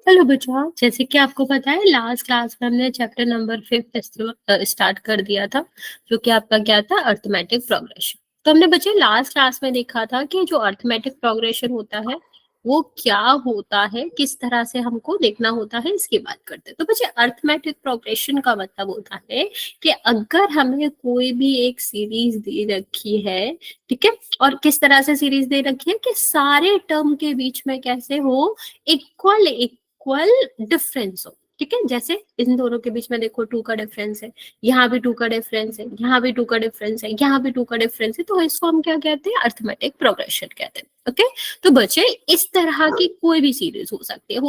Hello बच्चों, जैसे कि आपको पता है लास्ट क्लास में हमने चैप्टर नंबर 5 स्टार्ट कर दिया था, जो कि आपका क्या था, अर्थमेटिक प्रोग्रेशन। तो हमने बच्चे लास्ट क्लास में देखा था कि जो अर्थमेटिक प्रोग्रेशन होता है वो क्या होता है, किस तरह से हमको देखना होता है, इसकी बात करते हैं। तो बच्चे अर्थमेटिक प्रोग्रेशन का मतलब होता है कि अगर हमें कोई भी एक सीरीज दे रखी है, ठीक है, और किस तरह से सीरीज दे रखी है कि सारे टर्म के बीच में कैसे हो, इक्वल इक्वल डिफरेंस हो, ठीक है। जैसे इन दोनों के बीच में देखो 2 का डिफरेंस है, यहाँ भी 2 का डिफरेंस है, यहाँ भी 2 का डिफरेंस है, यहाँ भी 2 का डिफरेंस है, तो इसको हम क्या कहते हैं, अर्थमेटिक प्रोग्रेशन कहते हैं। ओके, तो बच्चे इस तरह की कोई भी सीरीज हो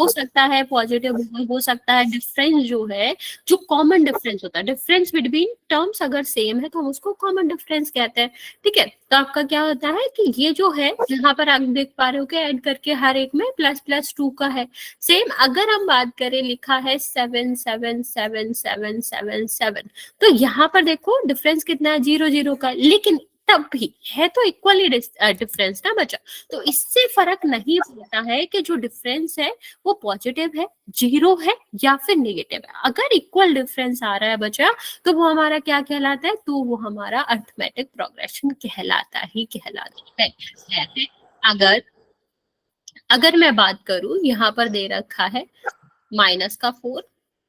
सकता है पॉजिटिव, हो सकता है डिफरेंस जो है, जो कॉमन डिफरेंस होता है, डिफरेंस बिटवीन टर्म्स अगर सेम है तो हम उसको कॉमन डिफरेंस कहते हैं, ठीक है। तो आपका क्या होता है कि ये जो है यहाँ पर आप देख पा रहे हो कि ऐड करके हर एक में प्लस प्लस 2 का है। सेम अगर हम बात करें, लिखा है 7 7 7 7 7 7, तो यहाँ पर देखो डिफरेंस कितना है, 0 0 का, लेकिन तब भी है तो इक्वली डिफरेंस ना बचा। तो इससे फर्क नहीं पड़ता है कि जो डिफरेंस है वो पॉजिटिव है, जीरो है या फिर नेगेटिव है। अगर इक्वल डिफरेंस आ रहा है बचा तो वो हमारा क्या कहलाता है, तो वो हमारा अर्थमेटिक प्रोग्रेशन कहलाता है। जैसे अगर अगर मैं बात करूं, यहाँ पर दे रखा है -4,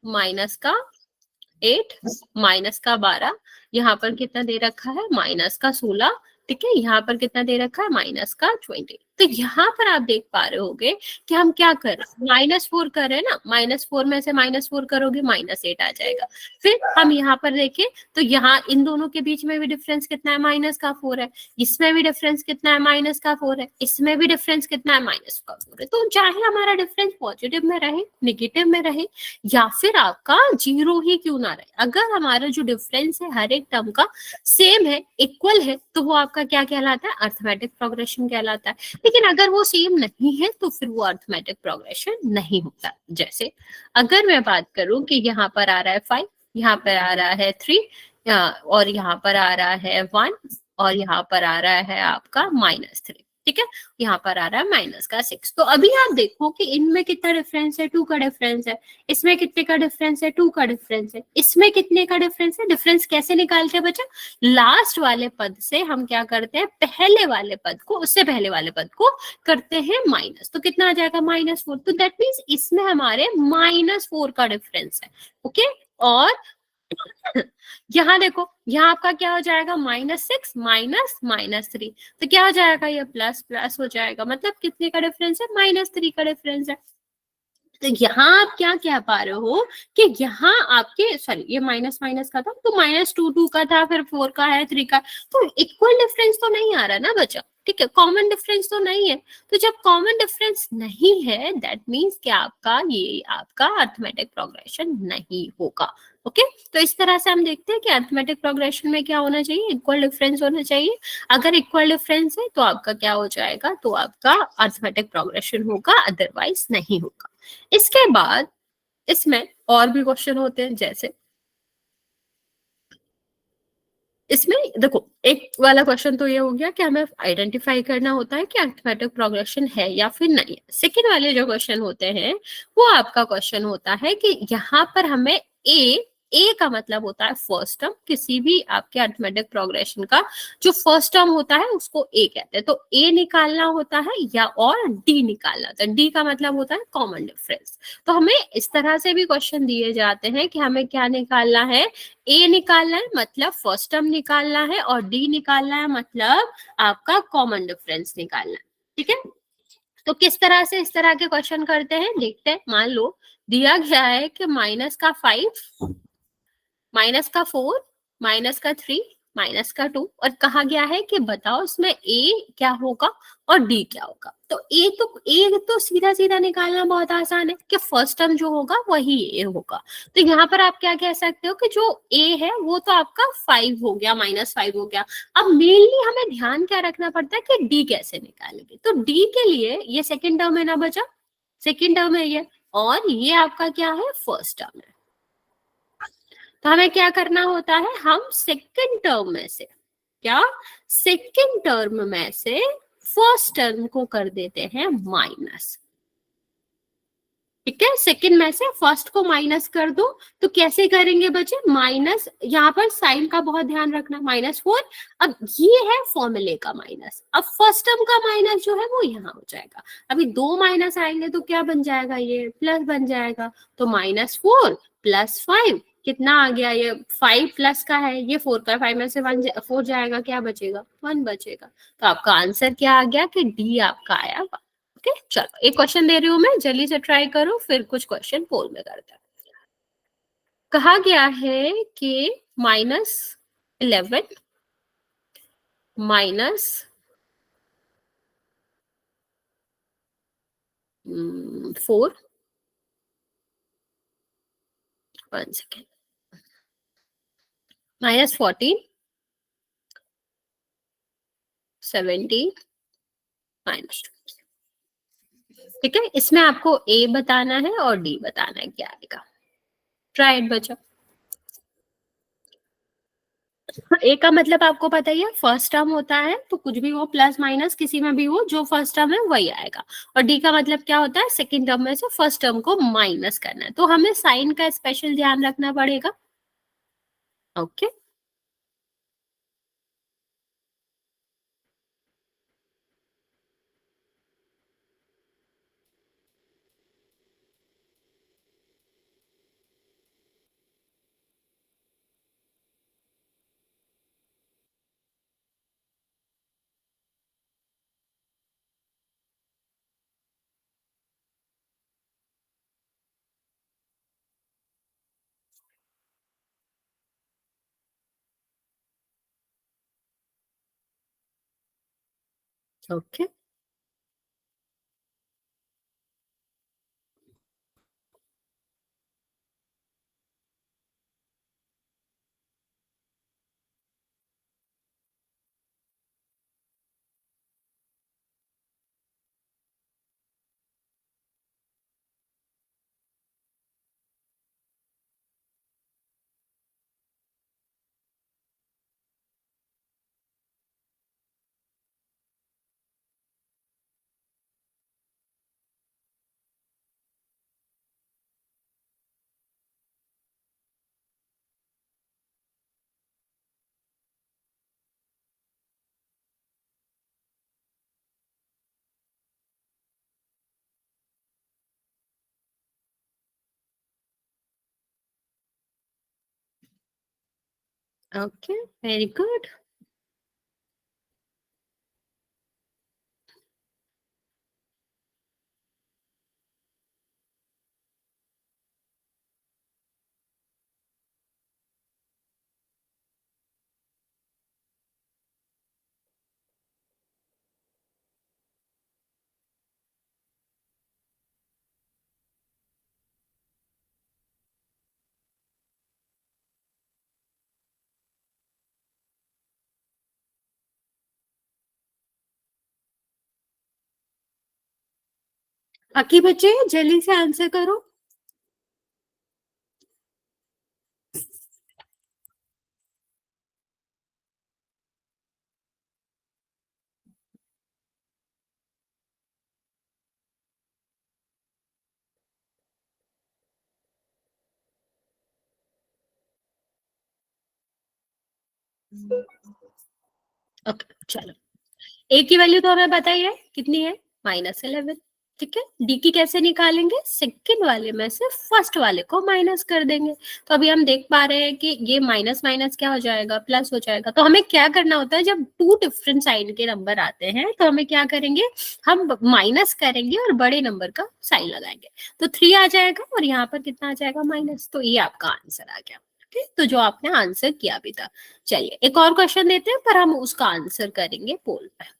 -8, -12, यहाँ पर कितना दे रखा है, -16, ठीक है, यहाँ पर कितना दे रखा है, -20। तो यहाँ पर आप देख पा रहे होगे कि हम क्या कर रहे हैं, -4 कर रहे हैं ना, -4 में से -4 करोगे -8 आ जाएगा। फिर हम यहाँ पर देखें तो यहाँ इन दोनों के बीच में भी डिफरेंस कितना है, -4 है, इसमें भी डिफरेंस कितना है, -4 है, इसमें भी डिफरेंस कितना है, -4 है। तो चाहे हमारा डिफरेंस पॉजिटिव में रहे, निगेटिव में रहे, या फिर आपका जीरो ही क्यों ना रहे, अगर हमारा जो डिफरेंस है हर एक टर्म का सेम है, इक्वल है, तो वो आपका क्या कहलाता है, अर्थमेटिक प्रोग्रेशन कहलाता है। लेकिन अगर वो सेम नहीं है तो फिर वो अर्थमेटिक प्रोग्रेशन नहीं होता। जैसे अगर मैं बात करूं कि यहाँ पर आ रहा है 5, यहाँ पर आ रहा है 3, और यहाँ पर आ रहा है 1, और यहाँ पर आ रहा है आपका -3, ठीक है, यहाँ पर आ रहा है -6। तो अभी आप देखो कि इनमें कितना डिफरेंस है, 2 का डिफरेंस है, इसमें कितने का डिफरेंस है, 2 का डिफरेंस है, इसमें कितने का डिफरेंस है। डिफरेंस कैसे निकालते हैं बच्चा, लास्ट वाले पद से हम क्या करते हैं, पहले वाले पद को, उससे पहले वाले पद को करते हैं माइनस, तो कितना आ जाएगा, -4। तो दैट मीन्स इसमें हमारे -4 का डिफरेंस है। ओके, और यहाँ देखो, यहाँ आपका क्या हो जाएगा, -6 -3, तो क्या हो जाएगा, ये प्लस प्लस हो जाएगा, मतलब कितने का डिफरेंस है, -3 का डिफरेंस है। तो यहाँ आप क्या कह पा रहे हो कि यहाँ आपके, सॉरी ये माइनस माइनस का था, तो -2 का था, फिर 4 का है, 3 का, तो इक्वल डिफरेंस तो नहीं आ रहा ना बच्चा, ठीक है, कॉमन डिफरेंस तो नहीं है। तो जब कॉमन डिफरेंस नहीं है, दैट मीन्स कि आपका ये आपका अर्थमेटिक प्रोग्रेशन नहीं होगा। ओके, तो इस तरह से हम देखते हैं कि अर्थमेटिक प्रोग्रेशन में क्या होना चाहिए, इक्वल डिफरेंस होना चाहिए। अगर इक्वल डिफरेंस है तो आपका क्या हो जाएगा, तो आपका अर्थमेटिक प्रोग्रेशन होगा, अदरवाइज नहीं होगा। इसके बाद इसमें और भी क्वेश्चन होते हैं, जैसे इसमें देखो, एक वाला क्वेश्चन तो ये हो गया कि हमें आइडेंटिफाई करना होता है कि अर्थमेटिक प्रोग्रेशन है या फिर नहीं है। सेकेंड वाले जो क्वेश्चन होते हैं वो आपका क्वेश्चन होता है कि यहाँ पर हमें ए का मतलब होता है फर्स्ट टर्म, किसी भी आपके अर्थमेटिक प्रोग्रेशन का जो फर्स्ट टर्म होता है उसको ए कहते हैं। तो ए निकालना होता है या और डी निकालना होता है। डी का मतलब होता है कॉमन डिफरेंस। तो हमें इस तरह से भी क्वेश्चन दिए जाते हैं कि हमें क्या निकालना है, ए निकालना है मतलब फर्स्ट टर्म निकालना है, और डी निकालना है मतलब आपका कॉमन डिफरेंस निकालना है, ठीक है। तो किस तरह से इस तरह के क्वेश्चन करते हैं, देखते हैं। मान लो दिया गया है कि -5, -4, -3, -2, और कहा गया है कि बताओ इसमें ए क्या होगा और डी क्या होगा। तो ए तो सीधा सीधा निकालना बहुत आसान है कि फर्स्ट टर्म जो होगा वही ए होगा। तो यहाँ पर आप क्या कह सकते हो कि जो ए है वो तो आपका 5 हो गया, -5 हो गया। अब मेनली हमें ध्यान क्या रखना पड़ता है कि डी कैसे निकालेंगे। तो डी के लिए ये सेकेंड टर्म है ना बचा, सेकेंड टर्म है ये, और ये आपका क्या है, फर्स्ट टर्म है। तो हमें क्या करना होता है, हम सेकंड टर्म में से क्या, सेकंड टर्म में से फर्स्ट टर्म को कर देते हैं माइनस, ठीक है, सेकंड में से फर्स्ट को माइनस कर दो, तो कैसे करेंगे बच्चे, माइनस, यहाँ पर साइन का बहुत ध्यान रखना, -4। अब ये है फॉर्मूले का माइनस, अब फर्स्ट टर्म का माइनस जो है वो यहाँ हो जाएगा। अभी दो माइनस आएंगे तो क्या बन जाएगा, ये प्लस बन जाएगा। तो -4 + 5 कितना आ गया, ये 5 प्लस का है, ये 4 का, 5 में से 1 4 जाएगा, क्या बचेगा, 1 बचेगा। तो आपका आंसर क्या आ गया कि डी आपका आया। ओके, चलो एक क्वेश्चन दे रही हूं मैं, जल्दी से ट्राई करो, फिर कुछ क्वेश्चन पोल में करते हैं। कहा गया है कि -11 -4, 1 सेकेंड, -14, 17, -2। ठीक है, इसमें आपको ए बताना है और डी बताना है क्या आएगा। ट्राई इट बच्चों। ए का मतलब आपको पता ही है, फर्स्ट टर्म होता है, तो कुछ भी हो प्लस माइनस किसी में भी हो, जो फर्स्ट टर्म है वही आएगा। और डी का मतलब क्या होता है, सेकंड टर्म में से फर्स्ट टर्म को माइनस करना है, तो हमें साइन का स्पेशल ध्यान रखना पड़ेगा। Okay, okay, okay, very good. बाकी बच्चे जल्दी से आंसर करो। ओके, चलो, ए की वैल्यू तो हमें पता ही है कितनी है, -11। ठीक है, डी की कैसे निकालेंगे, सेकंड वाले में से फर्स्ट वाले को माइनस कर देंगे। तो अभी हम देख पा रहे हैं कि ये माइनस माइनस क्या हो जाएगा, प्लस हो जाएगा। तो हमें क्या करना होता है, जब टू डिफरेंट साइन के नंबर आते हैं तो हमें क्या करेंगे, हम माइनस करेंगे और बड़े नंबर का साइन लगाएंगे। तो 3 आ जाएगा और यहाँ पर कितना आ जाएगा, माइनस। तो ये आपका आंसर आ गया। ठीक है, तो जो आपने आंसर किया भी था। चलिए एक और क्वेश्चन देते हैं, पर हम उसका आंसर करेंगे पोल पे।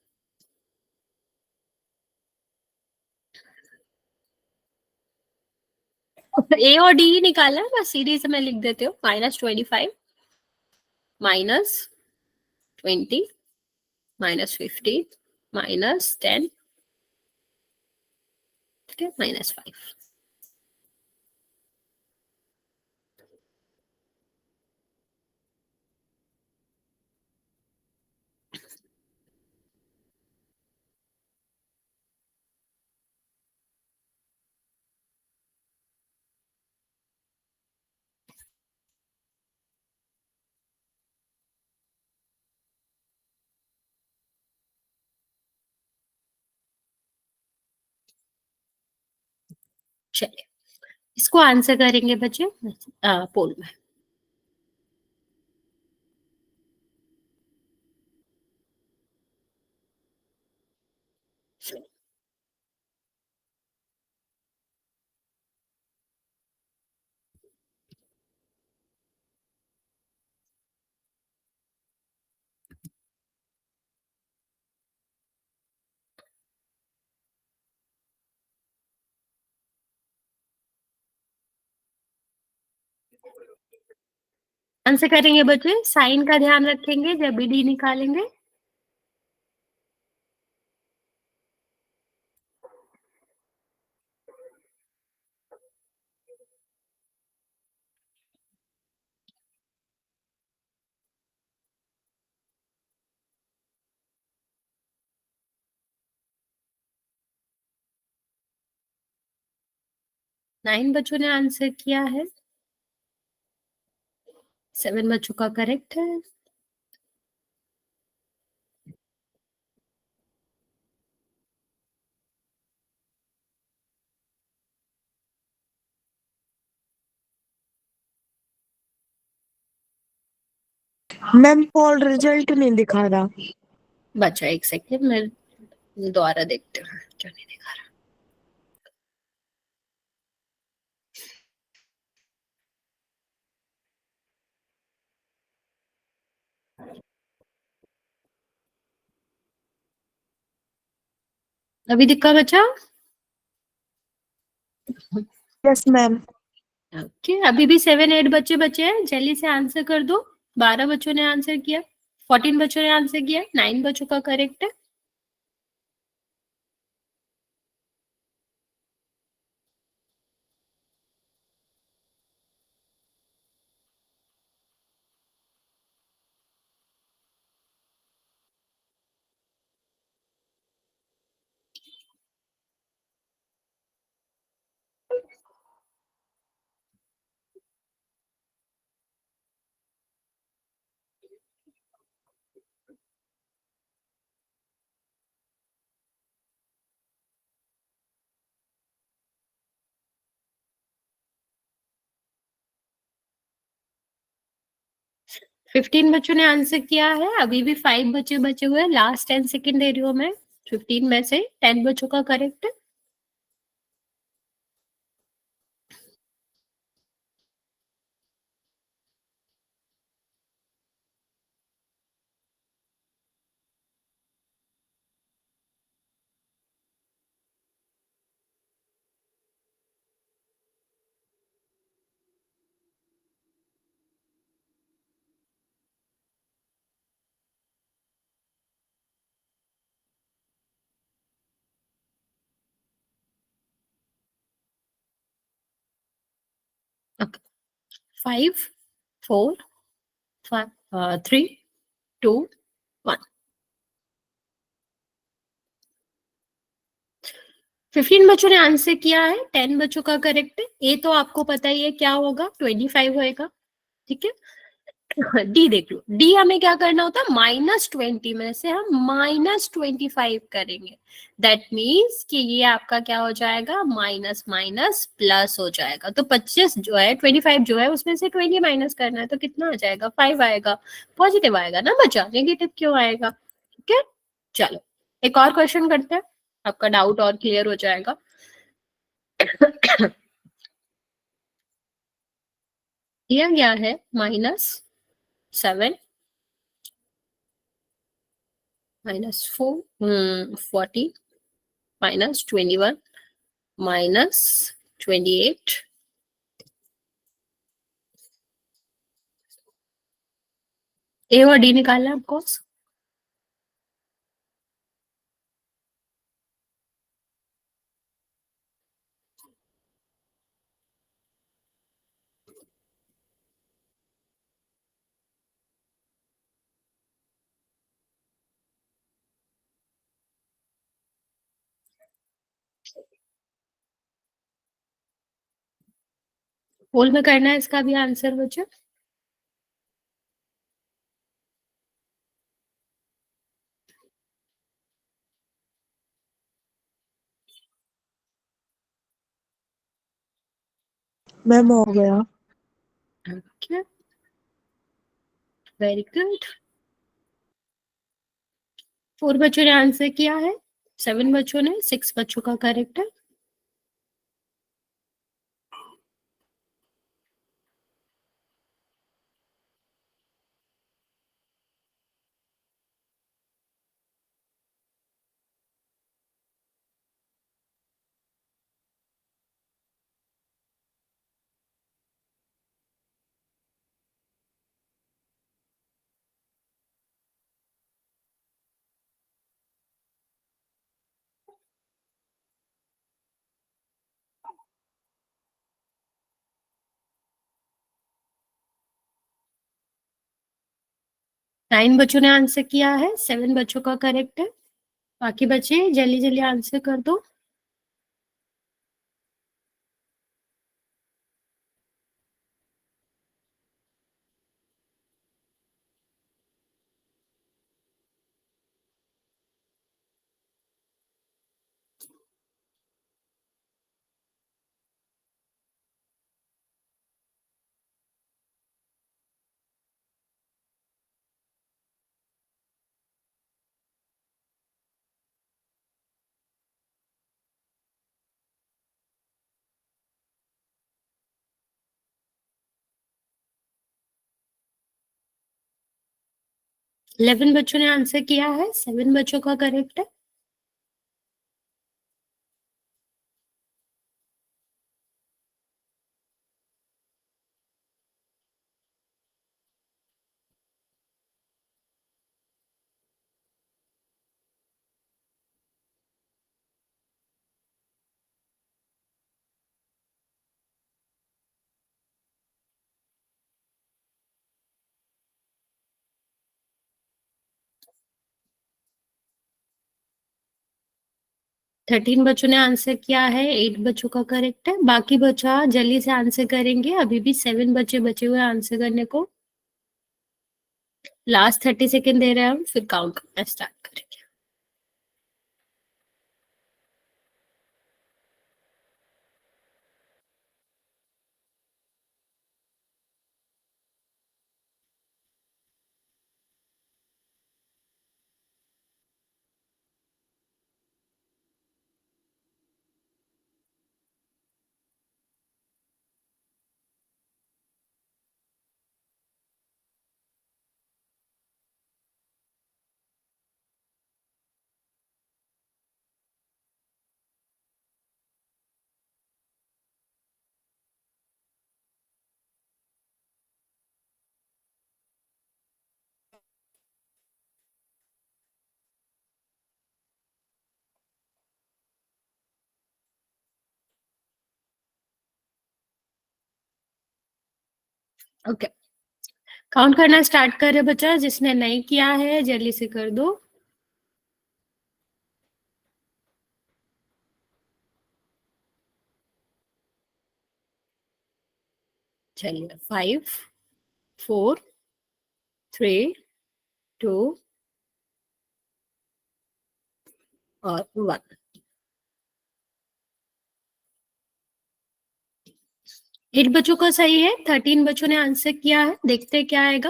ए और डी ही निकालना है, बस सीरीज में लिख देते हो, -25, -20, -50, -10, ठीक है, -5। चलिए इसको आंसर करेंगे बच्चे पोल में। आंसर करेंगे बच्चे, साइन का ध्यान रखेंगे जब भी डी निकालेंगे। नाइन बच्चों ने आंसर किया है, 7 बच्चों का करेक्ट है। मैम पोल रिजल्ट नहीं दिखा रहा। बच्चा एक सेकेंड, मैं दोबारा देखते हैं क्यों नहीं दिखा रहा। अभी दिखा बच्चा? Yes ma'am. ओके, अभी भी 7 8 बच्चे बचे हैं, जल्दी से आंसर कर दो। 12 बच्चों ने आंसर किया, 14 बच्चों ने आंसर किया, 9 बच्चों का करेक्ट है। फिफ्टीन बच्चों ने आंसर किया है, अभी भी 5 बच्चे बचे हुए हैं, लास्ट 10 सेकेंड दे रही हूँ मैं। 15 में से 10 बच्चों का करेक्ट है। ओके, 5 4 3 2 1। 15 बच्चों ने आंसर किया है, 10 बच्चों का करेक्ट है। ए तो आपको पता ही है क्या होगा, 25 होएगा। ठीक है, डी देख लो, डी हमें क्या करना होता है, -20 में से हम -25 करेंगे। दैट मीन्स कि ये आपका क्या हो जाएगा, माइनस माइनस प्लस हो जाएगा। तो 25 जो है, 25 जो है, उसमें से 20 माइनस करना है तो कितना आ जाएगा, 5 आएगा। पॉजिटिव आएगा ना बच्चा, नेगेटिव क्यों आएगा? ठीक है, चलो एक और क्वेश्चन करते हैं, आपका डाउट और क्लियर हो जाएगा। दिया गया है -7 -4 40 -21 -28। ए और डी निकालना है आपको। पोल में करना है इसका भी आंसर बच्चे। मैम हो गया। Okay, very good. 4 बच्चों ने आंसर किया है, 7 बच्चों ने, 6 बच्चों का करेक्ट है। नाइन बच्चों ने आंसर किया है, 7 बच्चों का करेक्ट है। बाकी बच्चे जल्दी जल्दी आंसर कर दो। इलेवन बच्चों ने आंसर किया है, 7 बच्चों का करेक्ट है। थर्टीन बच्चों ने आंसर किया है, 8 बच्चों का करेक्ट है। बाकी बच्चा जल्दी से आंसर करेंगे, अभी भी 7 बच्चे बचे हुए आंसर करने को। लास्ट 30 सेकेंड दे रहे हैं हम, फिर काउंट करना स्टार्ट करेंगे। ओके, काउंट करना स्टार्ट करे बच्चा, जिसने नहीं किया है जल्दी से कर दो। चलिए, 5, 4, 3, 2 और 1। 8 बच्चों का सही है, 13 बच्चों ने आंसर किया है। देखते हैं क्या आएगा।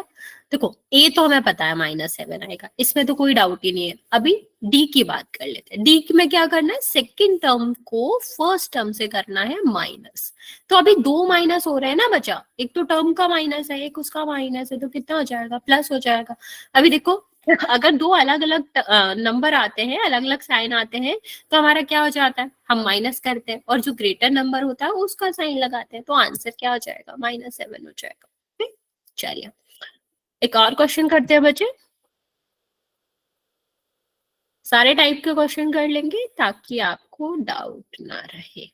देखो, ए तो हमें पता है -7 आएगा, इसमें तो कोई डाउट ही नहीं है। अभी डी की बात कर लेते हैं। डी में क्या करना है, सेकंड टर्म को फर्स्ट टर्म से करना है माइनस। तो अभी 2 माइनस हो रहे हैं ना बच्चा, एक तो टर्म का माइनस है, एक उसका माइनस है, तो कितना हो जाएगा, प्लस हो जाएगा। अभी देखो, अगर दो अलग अलग नंबर आते हैं, अलग अलग साइन आते हैं, तो हमारा क्या हो जाता है, हम माइनस करते हैं, और जो ग्रेटर नंबर होता है उसका साइन लगाते हैं, तो आंसर क्या हो जाएगा, -7 हो जाएगा। ठीक? चलिए, एक और क्वेश्चन करते हैं बच्चे। सारे टाइप के क्वेश्चन कर लेंगे ताकि आपको डाउट ना रहे।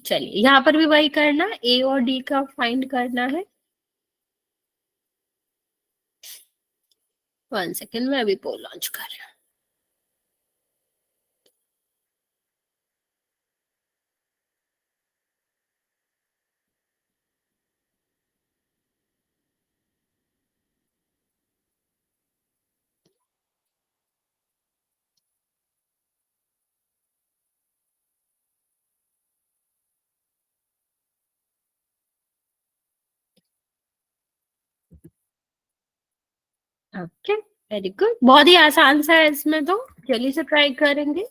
चलिए, यहाँ पर भी वही करना, ए और डी का फाइंड करना है। 1 सेकेंड में अभी पोल लॉन्च कर रहे हैं। ओके, वेरी गुड, बहुत ही आसान सा है इसमें, तो जल्दी से ट्राई करेंगे।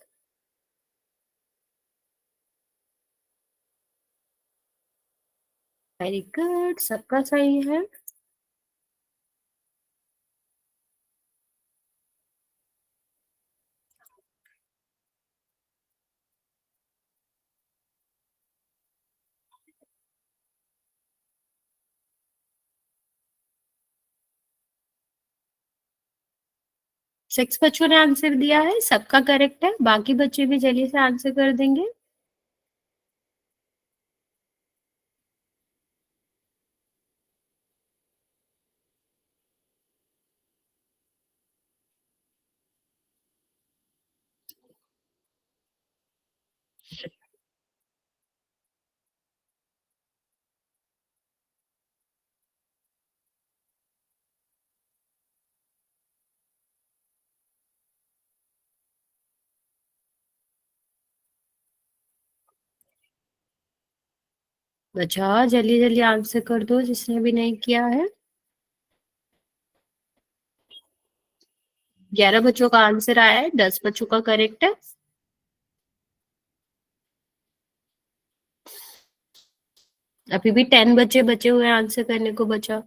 वेरी गुड, सबका सही है। सिक्स बच्चों ने आंसर दिया है, सबका करेक्ट है, बाकी बच्चे भी जल्दी से आंसर कर देंगे। बच्चा जल्दी जल्दी आंसर कर दो जिसने भी नहीं किया है। 11 बच्चों का आंसर आया है, 10 बच्चों का करेक्ट है। अभी भी 10 बच्चे बचे हुए आंसर करने को बचा।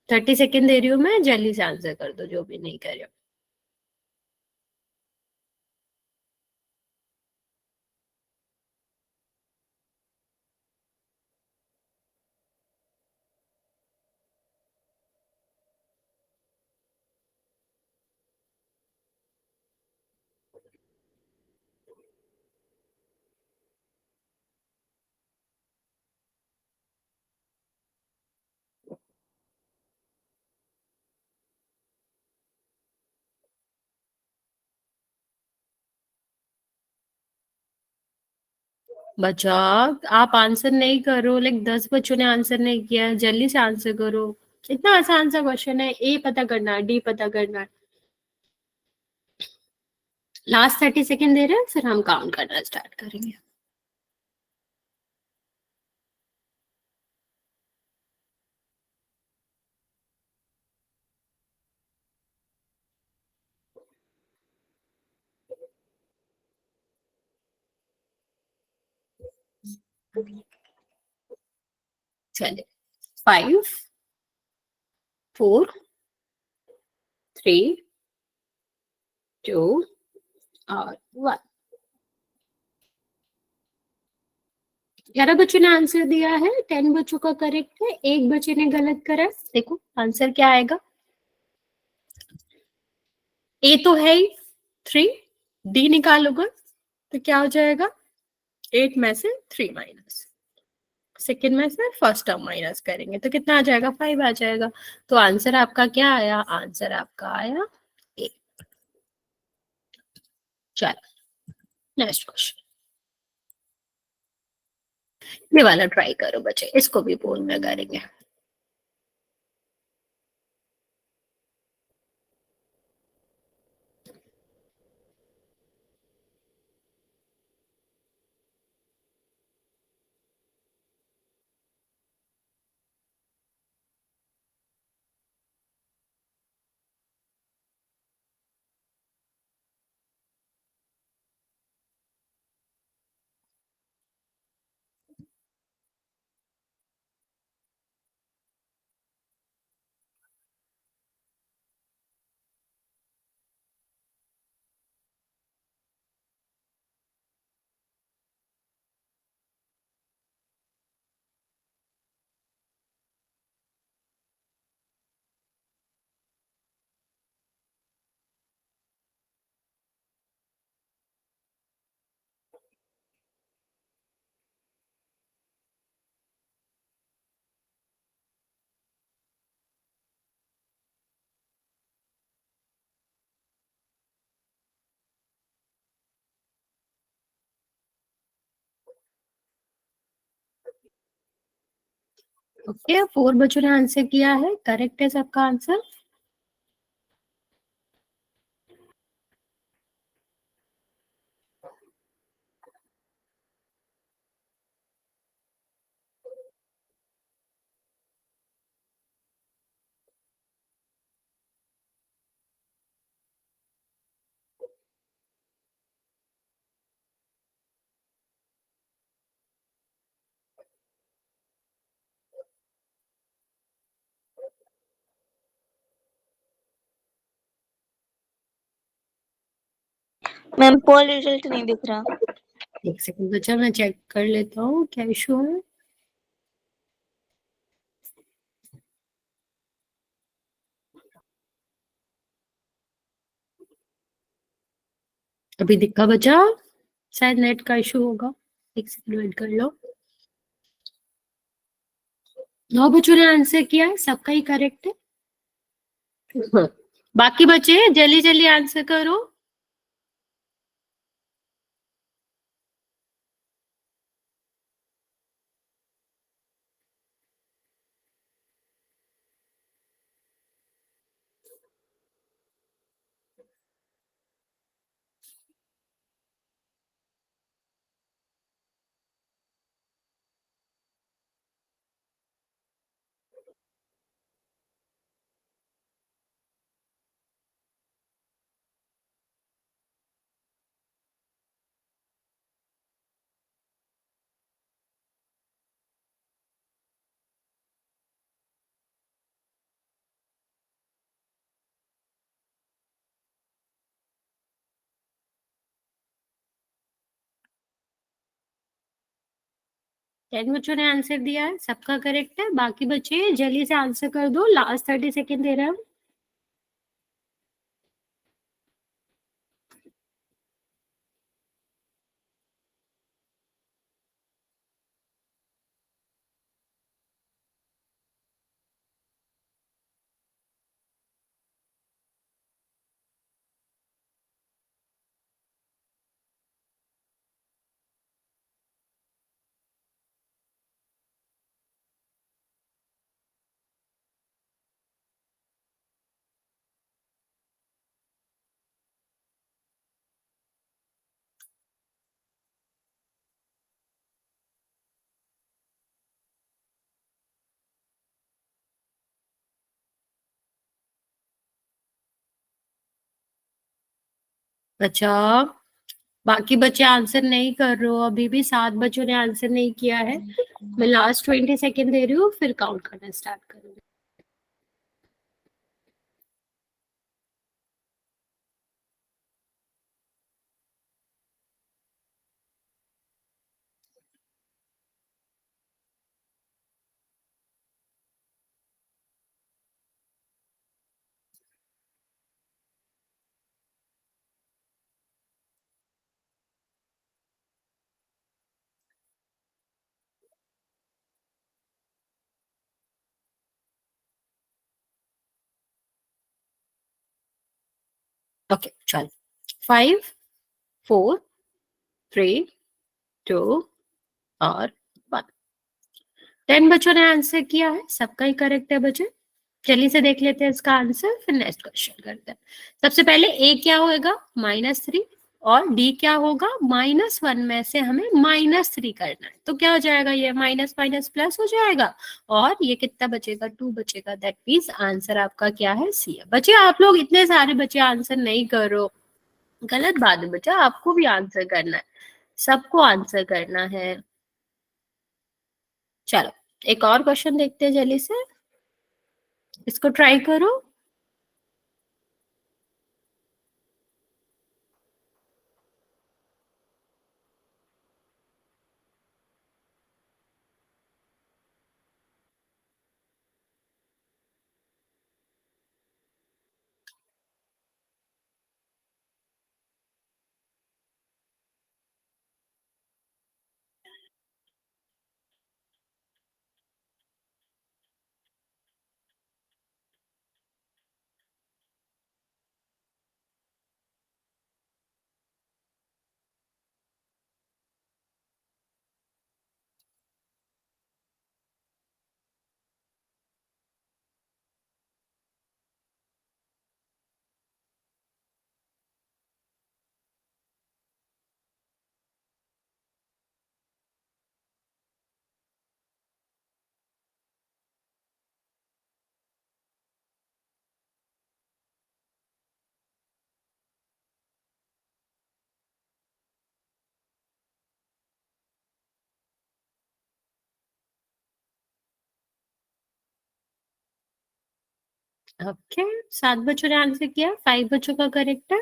30 सेकेंड दे रही हूँ मैं, जल्दी से आंसर कर दो जो भी नहीं कर रहे। बच्चा आप आंसर नहीं करो, लाइक 10 बच्चों ने आंसर नहीं किया है, जल्दी से आंसर करो। इतना आसान सा क्वेश्चन है, ए पता करना है, डी पता करना है। लास्ट 30 सेकेंड दे रहे हैं, फिर हम काउंट करना स्टार्ट करेंगे। चलिए, 5, 4, 3, 2 और 1। 11 बच्चों ने आंसर दिया है, 10 बच्चों का करेक्ट है, एक बच्चे ने गलत करा है। देखो आंसर क्या आएगा। ए तो है ही 3, डी निकालोगे तो क्या हो जाएगा, 8 में से 3 माइनस, सेकेंड में से फर्स्ट टर्म माइनस करेंगे तो कितना आ जाएगा, 5 आ जाएगा। तो आंसर आपका क्या आया, आंसर आपका आया ए। चलो नेक्स्ट क्वेश्चन, ये वाला ट्राई करो बच्चे, इसको भी बोल में करेंगे। ओके, 4 बच्चों ने आंसर किया है, करेक्ट है सबका आंसर। मैम पोल रिजल्ट नहीं दिख रहा। एक सेकंड बच्चा, मैं चेक कर लेता हूँ क्या इशू है। अभी दिखा बच्चा? शायद नेट का इशू होगा, एक सेकंड वेट कर लो। 9 बच्चों ने आंसर किया है, सबका ही करेक्ट है। हाँ। बाकी बच्चे जल्दी जल्दी आंसर करो। टेन बच्चों ने आंसर दिया है, सबका करेक्ट है। बाकी बच्चे जल्दी से आंसर कर दो, लास्ट 30 सेकेंड दे रहे हैं। अच्छा, बाकी बच्चे आंसर नहीं कर रहे हो, अभी भी 7 बच्चों ने आंसर नहीं किया है। मैं लास्ट 20 सेकेंड दे रही हूँ, फिर काउंट करना स्टार्ट करूंगी। ओके चल, 5 4 3 2 और 1। 10 बच्चों ने आंसर किया है, सबका ही करेक्ट है बच्चे। जल्दी से देख लेते हैं इसका आंसर, फिर नेक्स्ट क्वेश्चन करते हैं। सबसे पहले ए क्या होगा, -3, और डी क्या होगा, -1 में से हमें -3 करना है। तो क्या हो जाएगा, ये माइनस माइनस प्लस हो जाएगा, और ये कितना बचेगा, 2 बचेगा। दैट मीन्स आंसर आपका क्या है, सी है। बच्चे आप लोग इतने सारे बच्चे आंसर नहीं करो, गलत बात है बच्चा, आपको भी आंसर करना है, सबको आंसर करना है। चलो एक और क्वेश्चन देखते हैं जल्दी से, इसको ट्राई करो। ओके, 7 बच्चों ने आंसर किया, 5 बच्चों का करेक्ट है।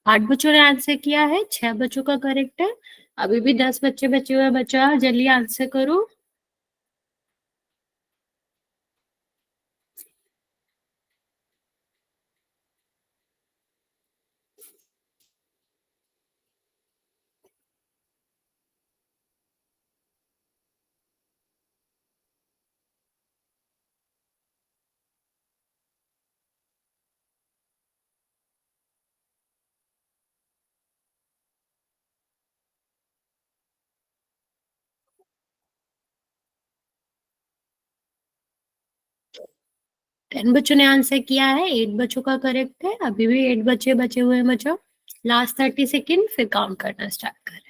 8 बच्चों ने आंसर किया है, 6 बच्चों का करेक्ट है। अभी भी 10 बच्चे बचे हुए, बच्चा जल्दी आंसर करो। टेन बच्चों ने आंसर किया है, 8 बच्चों का करेक्ट है। अभी भी 8 बच्चे बचे हुए हैं बच्चों। लास्ट 30 सेकेंड, फिर काउंट करना स्टार्ट करें।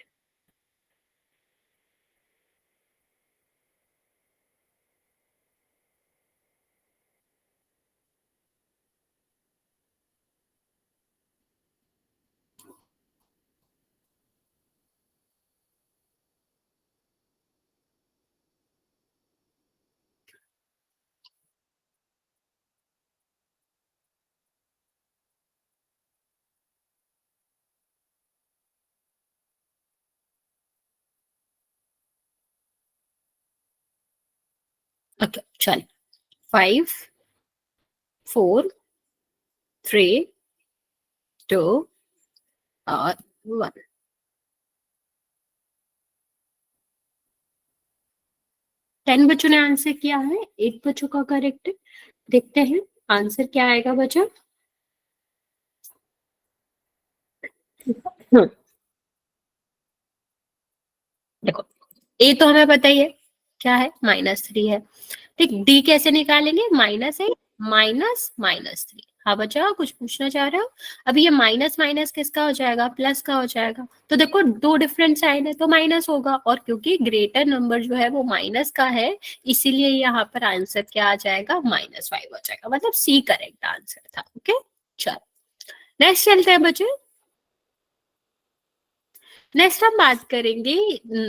ओके चल, 5 4 3 2 और 1। 10 बच्चों ने आंसर किया है, 8 बच्चों का करेक्ट है। देखते हैं आंसर क्या आएगा बच्चों। देखो, ए तो हमें पता ही है क्या है, -3 है। ठीक, डी कैसे निकालेंगे, -8 माइनस -3। हाँ बच्चा, कुछ पूछना चाह रहे हो? अभी ये माइनस माइनस किसका हो जाएगा, प्लस का हो जाएगा। तो देखो दो डिफरेंट साइन है तो माइनस होगा, और क्योंकि ग्रेटर नंबर जो है वो माइनस का है, इसीलिए यहाँ पर आंसर क्या आ जाएगा, -5 हो जाएगा। मतलब सी करेक्ट आंसर था। ओके चलो, नेक्स्ट चलते हैं बच्चे। नेक्स्ट हम बात करेंगे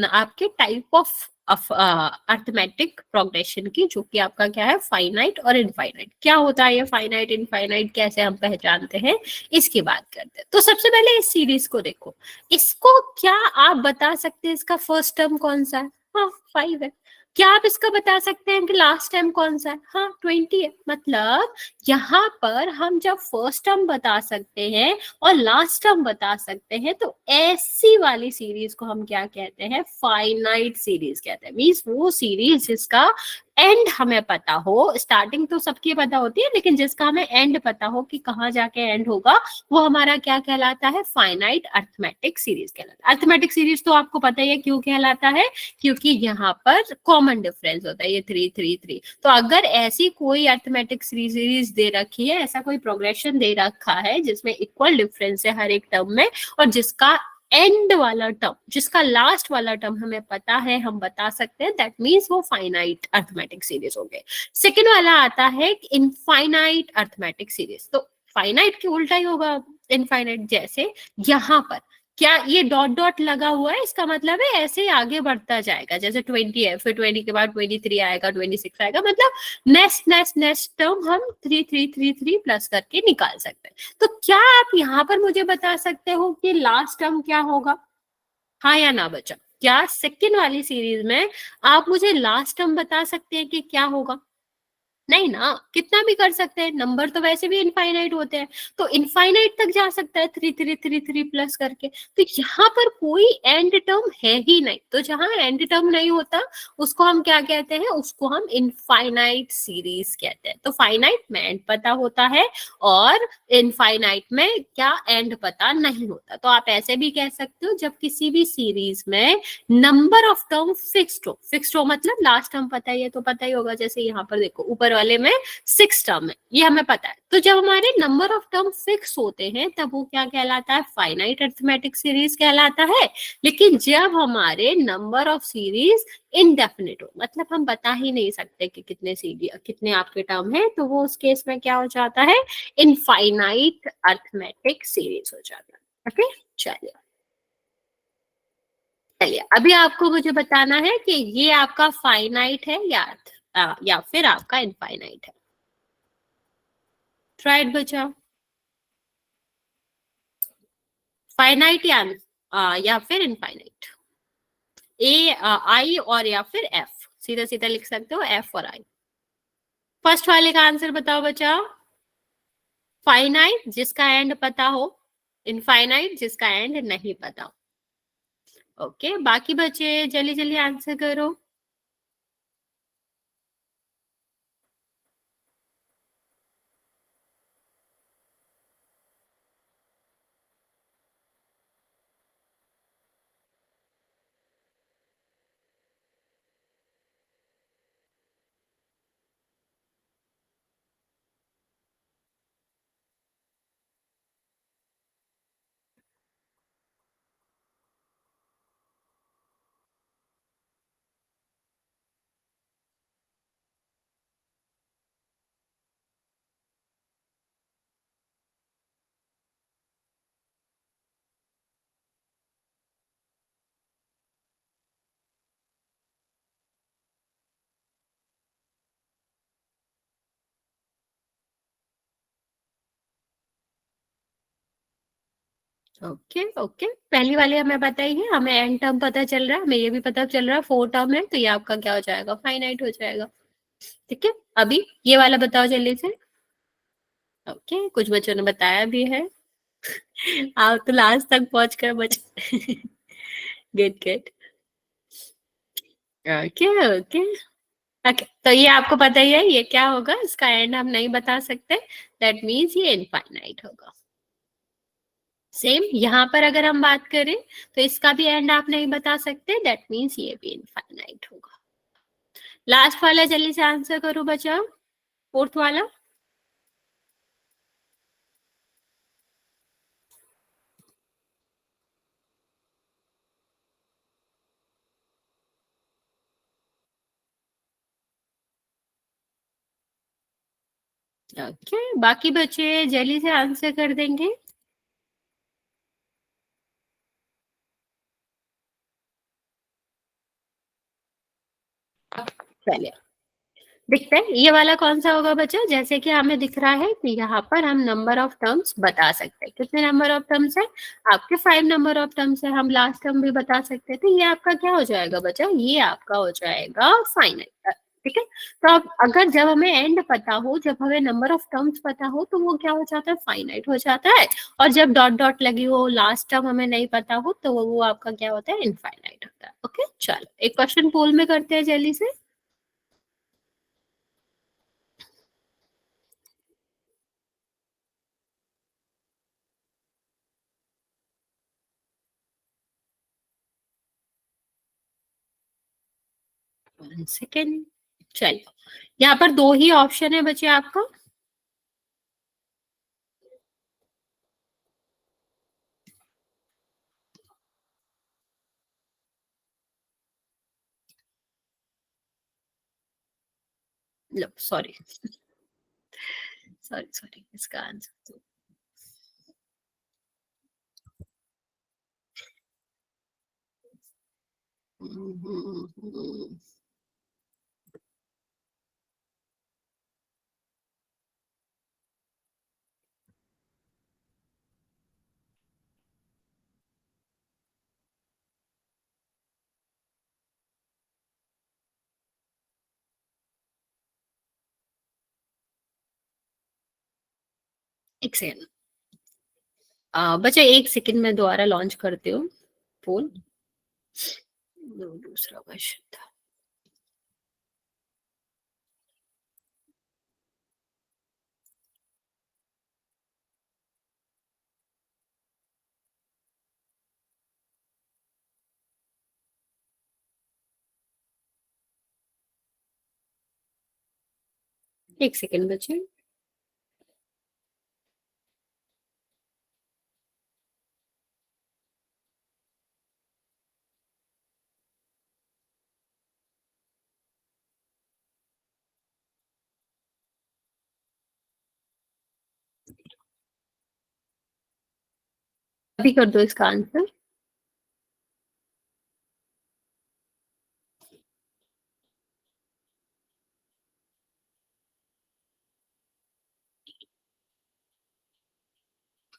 आपके टाइप ऑफ अर्थमेटिक प्रोग्रेशन की, जो कि आपका क्या है, फाइनाइट और इनफाइनाइट। क्या होता है ये फाइनाइट इनफाइनाइट, कैसे हम पहचानते हैं, इसकी बात करते हैं। तो सबसे पहले इस सीरीज को देखो, इसको क्या आप बता सकते हैं इसका फर्स्ट टर्म कौन सा है? हाँ 5 है। क्या आप इसका बता सकते हैं कि लास्ट टर्म कौन सा है? हाँ 20 है। मतलब यहाँ पर हम जब फर्स्ट टर्म बता सकते हैं और लास्ट टर्म बता सकते हैं, तो ऐसी वाली सीरीज को हम क्या कहते हैं, फाइनाइट सीरीज कहते हैं। मींस वो सीरीज जिसका एंड हमें पता हो, स्टार्टिंग तो सबकी पता होती है, लेकिन जिसका हमें एंड पता हो कि कहाँ जाके एंड होगा, वो हमारा क्या कहलाता है, फाइनाइट अर्थमेटिक सीरीज कहलाता है। अर्थमेटिक सीरीज तो आपको पता ही है क्यों कहलाता है, क्योंकि यहाँ पर कॉमन डिफरेंस होता है, ये 3 3 3। तो अगर ऐसी कोई अर्थमेटिक सीरीज दे रखी है, ऐसा कोई प्रोग्रेशन दे रखा है जिसमें इक्वल डिफरेंस है हर एक टर्म में, और जिसका एंड वाला टर्म, जिसका लास्ट वाला टर्म हमें पता है, हम बता सकते हैं, दैट मीन्स वो फाइनाइट अर्थमेटिक सीरीज हो गए। सेकेंड वाला आता है इनफाइनाइट अर्थमेटिक सीरीज। तो फाइनाइट के उल्टा ही होगा इनफाइनाइट। जैसे यहाँ पर क्या ये डॉट डॉट लगा हुआ है, इसका मतलब है ऐसे ही आगे बढ़ता जाएगा। जैसे 20 है, फिर 20 के बाद 23 आएगा, 26 आएगा, मतलब नेक्स्ट नेक्स्ट नेक्स्ट टर्म हम 3 3 3 3 प्लस करके निकाल सकते हैं। तो क्या आप यहाँ पर मुझे बता सकते हो कि लास्ट टर्म क्या होगा? हाँ या ना बच्चा? क्या सेकेंड वाली सीरीज में आप मुझे लास्ट टर्म बता सकते हैं कि क्या होगा? नहीं ना, कितना भी कर सकते हैं, नंबर तो वैसे भी इनफाइनाइट होते हैं, तो इनफाइनाइट तक जा सकता है 3 3 3 3 प्लस करके। तो यहाँ पर कोई एंड टर्म है ही नहीं, तो जहां एंड टर्म नहीं होता उसको हम क्या कहते हैं, उसको हम इनफाइनाइट सीरीज कहते हैं। तो फाइनाइट में एंड पता होता है, और इनफाइनाइट में क्या, एंड पता नहीं होता। तो आप ऐसे भी कह सकते हो, जब किसी भी सीरीज में नंबर ऑफ टर्म फिक्स्ड हो मतलब लास्ट टर्म पता ही है, तो पता ही होगा। जैसे यहाँ पर देखो ऊपर वाले में 6 टर्म है, ये हमें पता है। तो जब हमारे नंबर ऑफ टर्म फिक्स होते हैं, तब वो क्या कहलाता है, फाइनाइट अर्थमेटिक सीरीज कहलाता है। लेकिन जब हमारे नंबर ऑफ सीरीज इनडेफिनिट हो, मतलब हम बता ही नहीं सकते कि कितने आपके टर्म है, तो वो उस केस में क्या हो जाता है, इनफाइनाइट अर्थमेटिक सीरीज हो जाता है। ओके चलिए, अभी आपको मुझे बताना है कि ये आपका फाइनाइट है या फिर आपका इनफाइनाइट है। ट्राइड बचा। फाइनाइट या फिर इनफाइनाइट, ए आई और या फिर एफ, सीधा सीधा लिख सकते हो एफ और आई। फर्स्ट वाले का आंसर बताओ बच्चा। फाइनाइट जिसका एंड पता हो, इनफाइनाइट जिसका एंड नहीं पता हो। ओके, बाकी बच्चे जल्दी जल्दी आंसर करो। ओके ओके, पहली वाली हमें पता ही है, हमें एन टर्म पता चल रहा है, हमें ये भी पता चल रहा है 4 टर्म है, तो ये आपका क्या हो जाएगा, फाइनाइट हो जाएगा। ठीक है, अभी ये वाला बताओ जल्दी से। ओके, कुछ बच्चों ने बताया भी है। आओ तो लास्ट तक पहुंच कर बच्चे। Good good. Okay okay okay, तो ये आपको पता ही है ये क्या होगा, इसका एंड हम नहीं बता सकते, दैट मीन्स ये इनफाइनाइट होगा। सेम यहाँ पर अगर हम बात करें तो इसका भी एंड आप नहीं बता सकते, दैट मीन्स ये भी इनफाइनाइट होगा। लास्ट वाला जल्दी से आंसर करो बच्चा, फोर्थ वाला। ओके, बाकी बच्चे जल्दी से आंसर कर देंगे। चलिए दिखता है ये वाला कौन सा होगा बच्चा, जैसे कि हमें दिख रहा है कि यहाँ पर हम नंबर ऑफ टर्म्स बता सकते हैं, कितने नंबर ऑफ टर्म्स है आपके, 5 नंबर ऑफ टर्म्स है, हम लास्ट टर्म भी बता सकते हैं, तो ये आपका क्या हो जाएगा बच्चा, ये आपका हो जाएगा फाइनाइट। ठीक है, तो अब अगर जब हमें एंड पता हो, जब हमें नंबर ऑफ टर्म्स पता हो, तो वो क्या हो जाता है, फाइनाइट हो जाता है, और जब डॉट डॉट लगी हो, लास्ट टर्म हमें नहीं पता हो, तो वो आपका क्या होता है, इनफाइनाइट होता है। ओके, चलो एक क्वेश्चन पोल में करते हैं जल्दी से। वन सेकेंड, चलिए यहाँ पर दो ही ऑप्शन है बचे आपका। लो सॉरी सॉरी सॉरी, इसका आंसर तो एक सेकेंड, बच्चा एक सेकेंड में दोबारा लॉन्च करते हो फोन, दूसरा क्वेश्चन था। एक सेकेंड बच्चे, अभी कर दो इसका आंसर।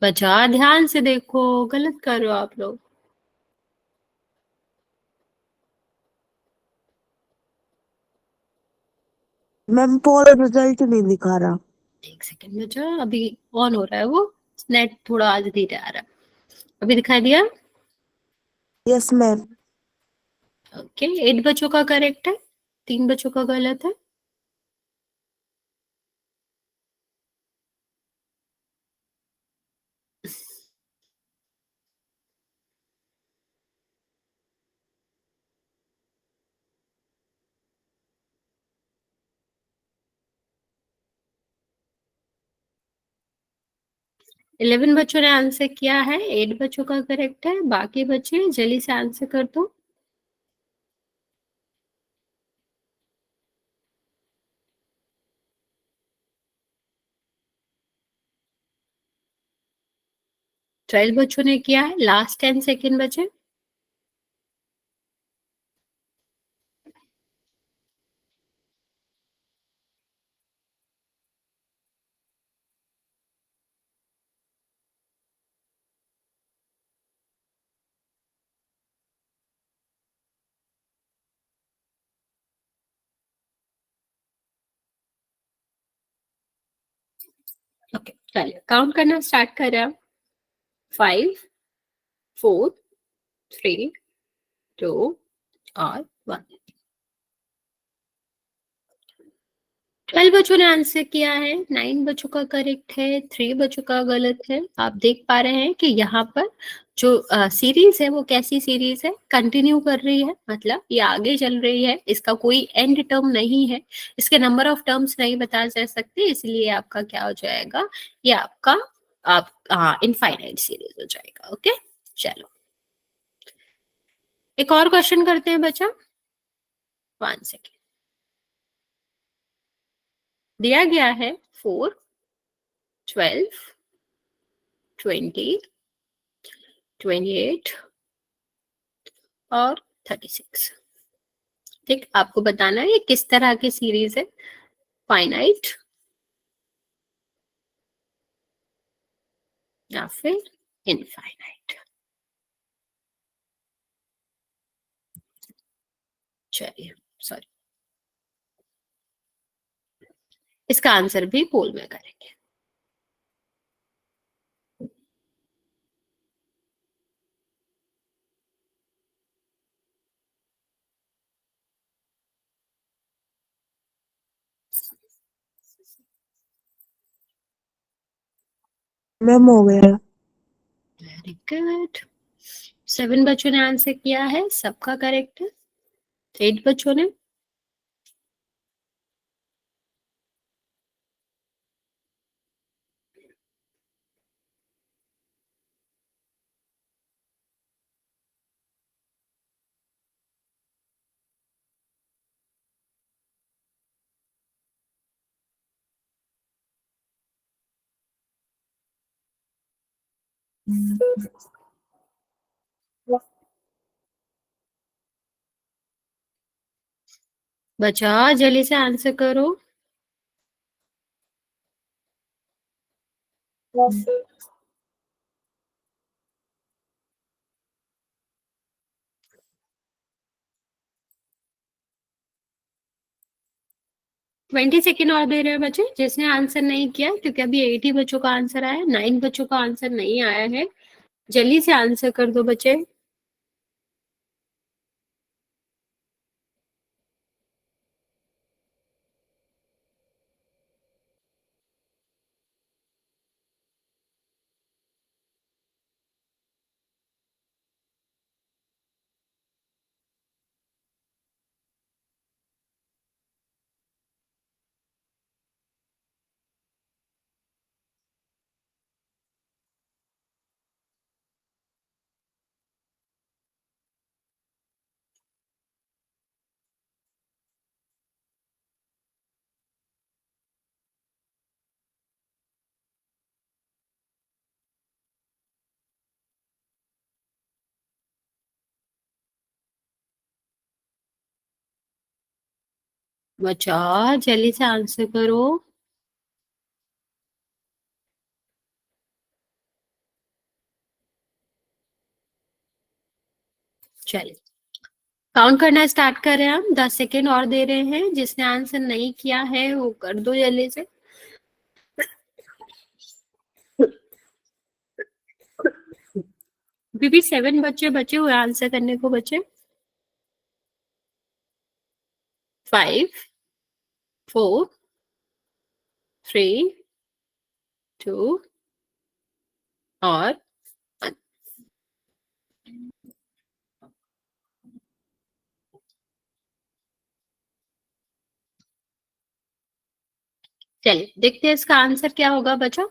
बचा ध्यान से देखो, गलत कर रहे हो आप लोग। मैम पोल रिजल्ट नहीं दिखा रहा। एक सेकंड बचा, अभी ऑन हो रहा है वो, नेट थोड़ा आज धीरे आ रहा है। अभी दिखाई दिया? Yes ma'am. ओके, 8 बच्चों का करेक्ट है, 3 बच्चों का गलत है। इलेवन बच्चों ने आंसर किया है, 8 बच्चों का करेक्ट है। बाकी बच्चे जल्दी से आंसर कर दो। ट्वेल्व बच्चों ने किया है, लास्ट 10 सेकेंड बचे। ओके चलिए, काउंट करना स्टार्ट कर रहे हैं। 5, 4, 3, 2 और 1। 12 बच्चों ने आंसर किया है, 9 बच्चों का करेक्ट है, 3 बच्चों का गलत है। आप देख पा रहे हैं कि यहाँ पर जो सीरीज है वो कैसी सीरीज है, कंटिन्यू कर रही है, मतलब ये आगे चल रही है, इसका कोई एंड टर्म नहीं है। इसके नंबर ऑफ टर्म्स नहीं बताए जा सकते, इसलिए आपका क्या हो जाएगा, ये आपका आप इनफाइनाइट सीरीज हो जाएगा। ओके चलो, एक और क्वेश्चन करते हैं बच्चा। 1 सेकेंड। दिया गया है 4, 12, 20, 28 और 36। ठीक, आपको बताना है ये किस तरह की सीरीज है, फाइनाइट या फिर इनफाइनाइट। चलिए, सॉरी, इसका आंसर भी पोल में करेंगे। मैम हो गया। Very good. 7 बच्चों ने आंसर किया है, सबका करेक्ट है। 8 बच्चों ने। बचा जल्दी से आंसर करो। 20 सेकेंड और दे रहे हैं बच्चे, जिसने आंसर नहीं किया, क्योंकि अभी 8 ही बच्चों का आंसर आया है, 9 बच्चों का आंसर नहीं आया है। जल्दी से आंसर कर दो बच्चे। बचा जल्दी से आंसर करो। चलिए काउंट करना स्टार्ट कर रहे हैं हम। 10 सेकेंड और दे रहे हैं। जिसने आंसर नहीं किया है वो कर दो जल्दी से। बीबी 7 बच्चे बचे हुए आंसर करने को बचे। 5 4 3 2 और 1। चलिए देखते हैं इसका आंसर क्या होगा बच्चों।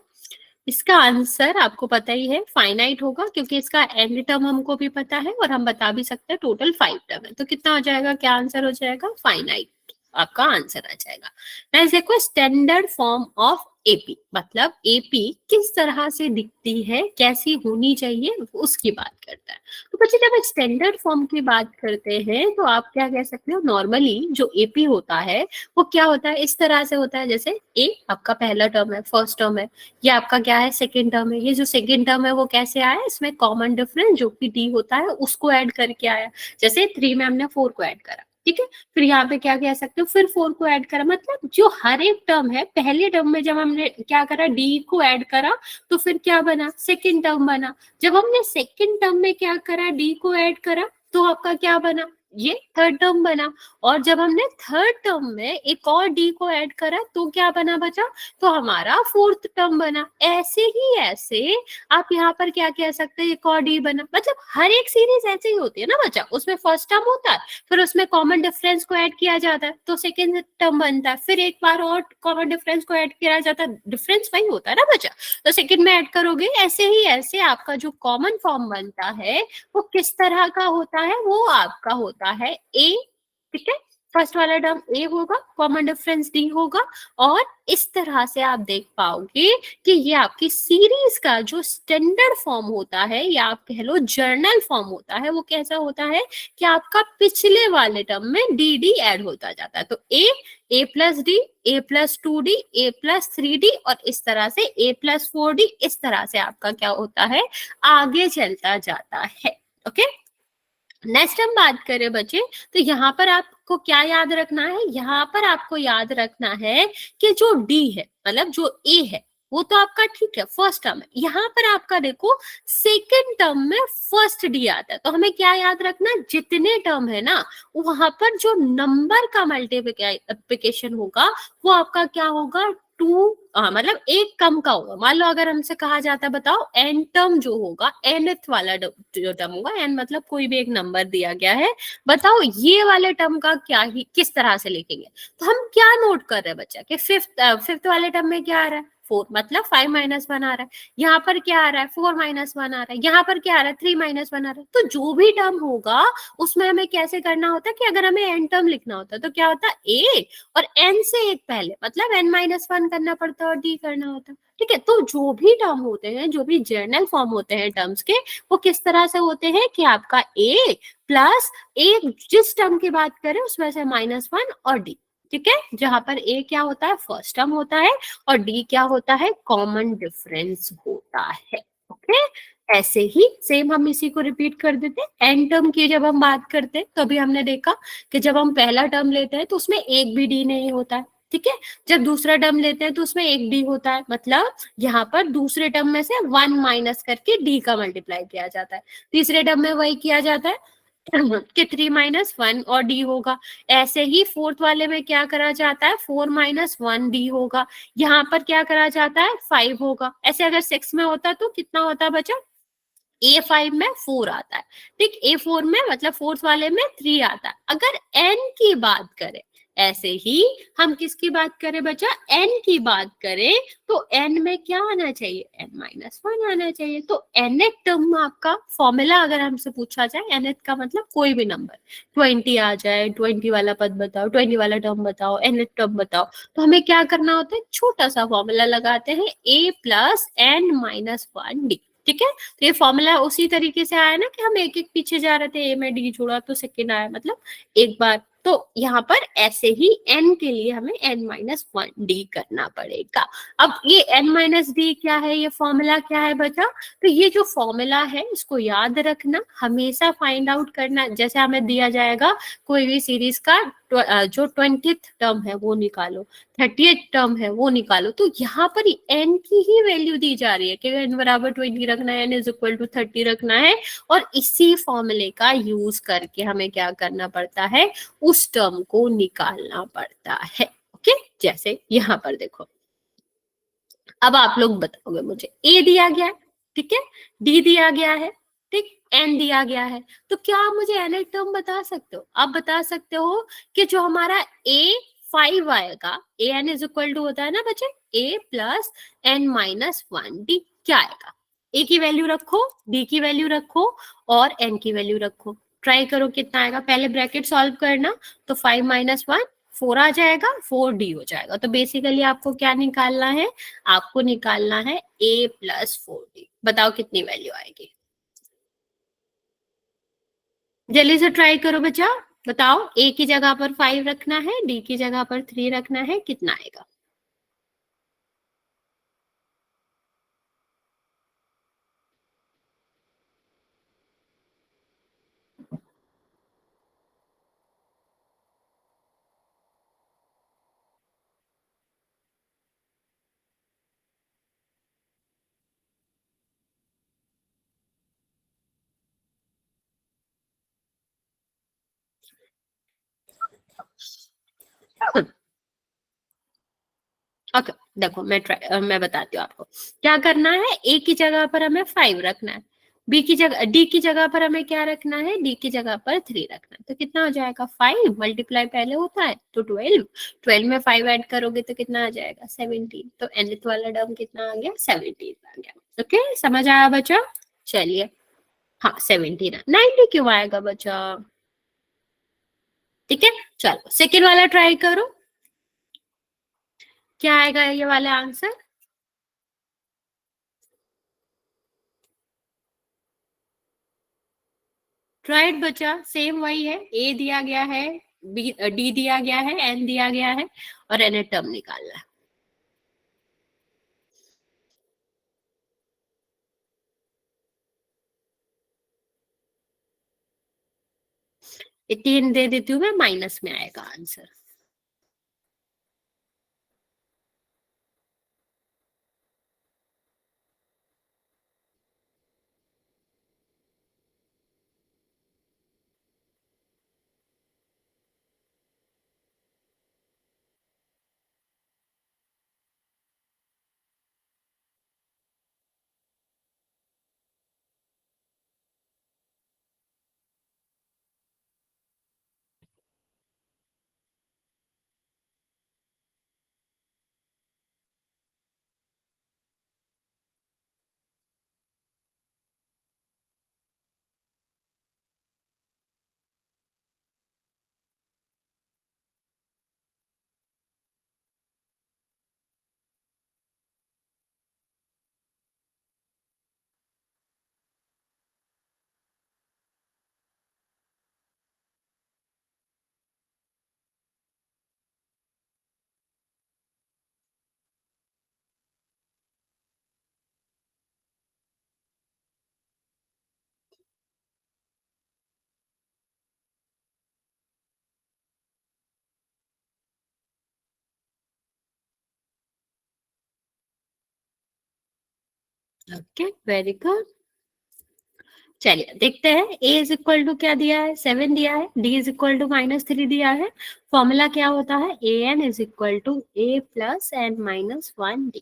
इसका आंसर आपको पता ही है, फाइनाइट होगा, क्योंकि इसका एंड टर्म हमको भी पता है और हम बता भी सकते हैं टोटल 5 टर्म है। तो कितना हो जाएगा, क्या आंसर हो जाएगा, फाइनाइट आपका आंसर आ जाएगा। नेक्स्ट देखो स्टैंडर्ड फॉर्म ऑफ एपी, मतलब एपी किस तरह से दिखती है, कैसी होनी चाहिए, उसकी बात करता है। तो बच्चे जब स्टैंडर्ड फॉर्म की बात करते हैं तो आप क्या कह सकते हो, नॉर्मली जो एपी होता है वो क्या होता है, इस तरह से होता है जैसे ए आपका पहला टर्म है, फर्स्ट टर्म है, ये आपका क्या है, सेकेंड टर्म है। ये जो सेकेंड टर्म है वो कैसे आया, इसमें कॉमन डिफरेंस जो कि डी होता है उसको ऐड करके आया। जैसे 3 में हमने 4 को ऐड करा, ठीक है, फिर यहाँ पे क्या कह सकते हो, फिर 4 को ऐड करा। मतलब जो हर एक टर्म है, पहले टर्म में जब हमने क्या करा, डी को ऐड करा तो फिर क्या बना, सेकेंड टर्म बना। जब हमने सेकेंड टर्म में क्या करा, डी को ऐड करा तो आपका क्या बना, ये थर्ड टर्म बना। और जब हमने थर्ड टर्म में एक और डी को ऐड करा तो क्या बना बचा, तो हमारा फोर्थ टर्म बना। ऐसे ही ऐसे आप यहाँ पर क्या कह सकते हैं, एक और डी बना। मतलब हर एक सीरीज ऐसे ही होती है ना बच्चा, उसमें फर्स्ट टर्म होता है, फिर उसमें कॉमन डिफरेंस को ऐड किया जाता है तो सेकेंड टर्म बनता है, फिर एक बार और कॉमन डिफरेंस को ऐड किया जाता है, डिफरेंस वही होता है ना बच्चा, तो सेकेंड में ऐड करोगे। ऐसे ही ऐसे आपका जो कॉमन फॉर्म बनता है वो किस तरह का होता है, वो आपका होता है ए, ठीक है, फर्स्ट वाला टर्म ए होगा, कॉमन डिफरेंस डी होगा। और इस तरह से आप देख पाओगे कि ये आपकी सीरीज का जो स्टैंडर्ड फॉर्म होता है या आप कह लो जर्नल फॉर्म होता है, वो कैसा होता है कि आपका पिछले वाले टर्म में डी डी ऐड होता जाता है। तो ए प्लस डी, ए प्लस 2d, ए प्लस 3d और इस तरह से ए प्लस 4d, इस तरह से आपका क्या होता है, आगे चलता जाता है। ओके, नेक्स्ट हम बात करें बच्चे, तो यहाँ पर आपको क्या याद रखना है, यहाँ पर आपको याद रखना है कि जो डी है, मतलब जो ए है, वो तो आपका ठीक है फर्स्ट टर्म है। यहाँ पर आपका देखो सेकेंड टर्म में फर्स्ट डी आता है, तो हमें क्या याद रखना, जितने टर्म है ना वहां पर जो नंबर का मल्टीप्लिकेशन होगा वो आपका क्या होगा, 2, मतलब एक कम का होगा। मान लो अगर हमसे कहा जाता है बताओ एन टर्म जो होगा, nth वाला जो टर्म होगा, एन मतलब कोई भी एक नंबर दिया गया है, बताओ ये वाले टर्म का क्या ही किस तरह से लिखेंगे। तो हम क्या नोट कर रहे हैं बच्चा कि फिफ्थ वाले टर्म में क्या आ रहा है, 4, मतलब 5 - 1 आ रहा है। यहाँ पर क्या आ रहा है, 4 - 1 आ रहा है। यहाँ पर क्या आ रहा है, 3 - 1 आ रहा है। तो जो भी टर्म होगा उसमें हमें कैसे करना होता है कि अगर हमें एन टर्म लिखना होता है तो क्या होता है, ए और एन से एक पहले, मतलब n - 1 करना पड़ता है और डी करना होता है। ठीक है, तो जो भी टर्म होते हैं, जो भी जर्नल फॉर्म होते हैं टर्म्स के, वो किस तरह से होते हैं कि आपका ए प्लस एक जिस टर्म की बात करें उसमें से -1 और डी। ठीक है, जहां पर ए क्या होता है, फर्स्ट टर्म होता है, और डी क्या होता है, कॉमन डिफरेंस होता है। ओके, ऐसे ही सेम हम इसी को रिपीट कर देते हैं। एन टर्म की जब हम बात करते हैं तो अभी हमने देखा कि जब हम पहला टर्म लेते हैं तो उसमें एक भी डी नहीं होता है। ठीक है, जब दूसरा टर्म लेते हैं तो उसमें एक डी होता है, मतलब यहाँ पर दूसरे टर्म में से 1 माइनस करके डी का मल्टीप्लाई किया जाता है। तीसरे टर्म में वही किया जाता है कि 3 - 1 और डी होगा। ऐसे ही फोर्थ वाले में क्या करा जाता है, 4 - 1 डी होगा। यहाँ पर क्या करा जाता है, 5 होगा। ऐसे अगर 6 में होता तो कितना होता बचा, A5 में 4 आता है, ठीक, A4 में मतलब फोर्थ वाले में 3 आता है। अगर n की बात करें, ऐसे ही हम किसकी बात करें बच्चा, n की बात करें तो n में क्या आना चाहिए, n - 1 आना चाहिए। तो nth टर्म आपका फॉर्मूला अगर हमसे पूछा जाए, nth का मतलब कोई भी नंबर, 20 आ जाए, 20 वाला पद बताओ, 20 वाला टर्म बताओ, nth टर्म बताओ, तो हमें क्या करना होता है, छोटा सा फॉर्मूला लगाते हैं, a प्लस n - 1 d। ठीक है, तो ये फॉर्मूला उसी तरीके से आया ना कि हम एक एक पीछे जा रहे थे, ए में डी जोड़ा तो सेकेंड आया, मतलब एक बार तो यहाँ पर ऐसे ही n के लिए हमें n-1d करना पड़ेगा। अब ये n-d क्या है, ये फॉर्मूला क्या है बच्चा? तो ये जो फॉर्मूला है इसको याद रखना, हमेशा फाइंड आउट करना। जैसे हमें दिया जाएगा कोई भी सीरीज का जो 20th टर्म है वो निकालो, 30th टर्म है वो निकालो, तो यहाँ पर n की ही वैल्यू दी जा रही है कि n बराबर 20 रखना है, n इज इक्वल टू 30 रखना है, और इसी फॉर्मूले का यूज करके हमें क्या करना पड़ता है, उस टर्म को निकालना पड़ता है। ओके, जैसे यहाँ पर देखो, अब आप लोग बताओगे मुझे a दिया गया है, ठीक है, d दिया गया है, ठीक, n दिया गया है, तो क्या आप मुझे n टर्म बता सकते हो? आप बता सकते हो कि जो हमारा a5 आएगा, an इज इक्वल टू होता है ना बच्चे a प्लस n-1d, क्या आएगा? a की वैल्यू रखो, d की वैल्यू रखो और n की वैल्यू रखो, ट्राई करो कितना आएगा। पहले ब्रैकेट सॉल्व करना, तो 5 - 1 4 आ जाएगा, 4d हो जाएगा। तो बेसिकली आपको क्या निकालना है, आपको निकालना है a प्लस 4d। बताओ कितनी वैल्यू आएगी, जल्दी से ट्राई करो बच्चा, बताओ। a की जगह पर 5 रखना है, d की जगह पर 3 रखना है, कितना आएगा? ओके, देखो मैं बताती हूँ आपको क्या करना है। a की जगह पर हमें 5 रखना है, b की जगह d की जगह पर हमें क्या रखना है, d की जगह पर 3 रखना है। तो कितना हो जाएगा, 5 मल्टीप्लाई पहले होता है तो 12, 12 में 5 ऐड करोगे तो कितना आ जाएगा, 17। तो nth वाला टर्म कितना आ गया, 17 आ गया। ओके, समझ आया बच्चा? चलिए, हाँ 17 है, 90 क्यों आएगा बच्चा? ठीक है, चलो सेकेंड वाला ट्राई करो, क्या आएगा ये वाला आंसर? राइट बच्चा, सेम वही है, ए दिया गया है, बी डी दिया गया है, एन दिया गया है, और एन टर्म निकालना है। ये 3 दे देती हूँ मैं, माइनस में आएगा आंसर। Okay, very good. चलिए देखते हैं, a इज इक्वल टू क्या दिया है, 7 दिया है, d इज इक्वल टू -3 दिया है। फॉर्मूला क्या होता है, a n is equal to a plus n-1d।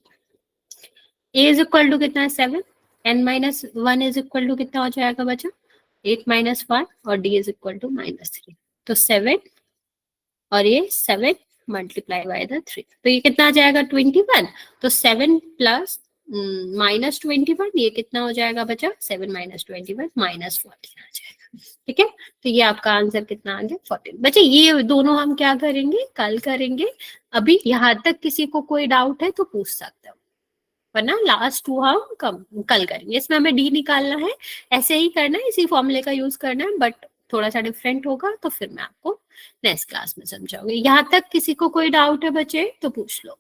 a is equal to कितना है, 7, n-1 इज इक्वल टू कितना हो जाएगा बच्चा, 8 - 1, और d इज इक्वल टू -3, तो 7, और ये 7 मल्टीप्लाई बाय द 3, तो ये कितना आ जाएगा, 21। तो 7 प्लस -21, ये कितना हो जाएगा बच्चा, 7 - 21 -14 आ जाएगा। ठीक है, तो ये आपका आंसर कितना आ गया, 14। बच्चे ये दोनों हम क्या करेंगे, कल करेंगे। अभी यहाँ तक किसी को कोई डाउट है तो पूछ सकते हो, वरना लास्ट 2 हम कल करेंगे। इसमें हमें डी निकालना है, ऐसे ही करना है, इसी फॉर्मूले का यूज करना है, बट थोड़ा सा डिफरेंट होगा तो फिर मैं आपको नेक्स्ट क्लास में समझाऊंगी। यहाँ तक किसी को कोई डाउट है बच्चे तो पूछ लो।